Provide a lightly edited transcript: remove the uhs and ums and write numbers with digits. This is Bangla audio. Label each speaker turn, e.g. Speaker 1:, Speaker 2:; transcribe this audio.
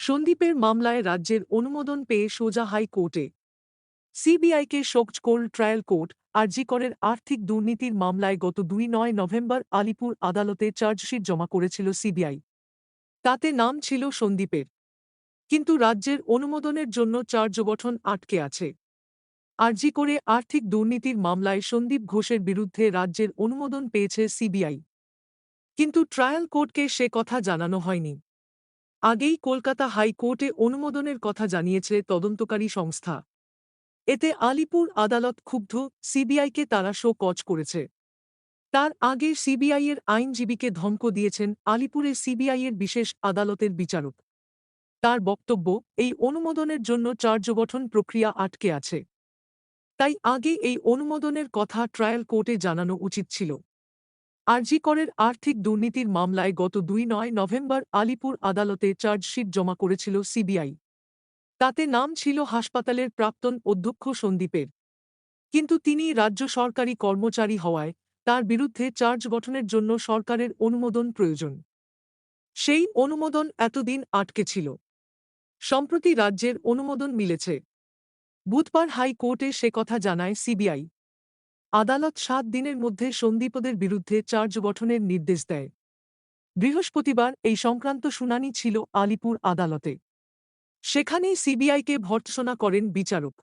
Speaker 1: সন্দীপের মামলায় রাজ্যের অনুমোদন পেয়ে সোজা হাইকোর্টে। সিবিআইকে শোকজ ট্রায়াল কোর্ট। আরজি করের আর্থিক দুর্নীতির মামলায় গত ২ নভেম্বর আলিপুর আদালতে চার্জশিট জমা করেছিল সিবিআই। তাতে নাম ছিল সন্দীপের। কিন্তু রাজ্যের অনুমোদনের জন্য চার্জ গঠন আটকে আছে। আরজি করে আর্থিক দুর্নীতির মামলায় সন্দীপ ঘোষের বিরুদ্ধে রাজ্যের অনুমোদন পেয়েছে সিবিআই। কিন্তু ট্রায়াল কোর্টকে সে কথা জানানো হয়নি। আগেই কলকাতা হাইকোর্টে অনুমোদনের কথা জানিয়েছে তদন্তকারী সংস্থা। এতে আলিপুর আদালত ক্ষুব্ধ, সিবিআইকে তারা শো কজ করেছে। তার আগে সিবিআইয়ের আইনজীবীকে ধমক দিয়েছেন আলিপুরে সিবিআইয়ের বিশেষ আদালতের বিচারক। তার বক্তব্য, এই অনুমোদনের জন্য চার্জ গঠন প্রক্রিয়া আটকে আছে। তাই আগে এই অনুমোদনের কথা ট্রায়াল কোর্টে জানানো উচিত ছিল। আরজি করের আর্থিক দুর্নীতির মামলায় গত ২ নভেম্বর আলিপুর আদালতে চার্জশিট জমা করেছিল সিবিআই। তাতে নাম ছিল হাসপাতালের প্রাক্তন অধ্যক্ষ সন্দীপের। কিন্তু তিনি রাজ্য সরকারি কর্মচারী হওয়ায় তার বিরুদ্ধে চার্জ গঠনের জন্য সরকারের অনুমোদন প্রয়োজন। সেই অনুমোদন এতদিন আটকে ছিল। সম্প্রতি রাজ্যের অনুমোদন মিলেছে। বুধবার হাইকোর্টে সে কথা জানায় সিবিআই। আদালত ৭ দিনের মধ্যে সন্দীপদের বিরুদ্ধে চার্জ গঠনের নির্দেশ দেয়। বৃহস্পতিবার এই সংক্রান্ত শুনানি ছিল আলিপুর আদালতে। সেখানেই সিবিআইকে ভর্ৎসনা করেন বিচারক।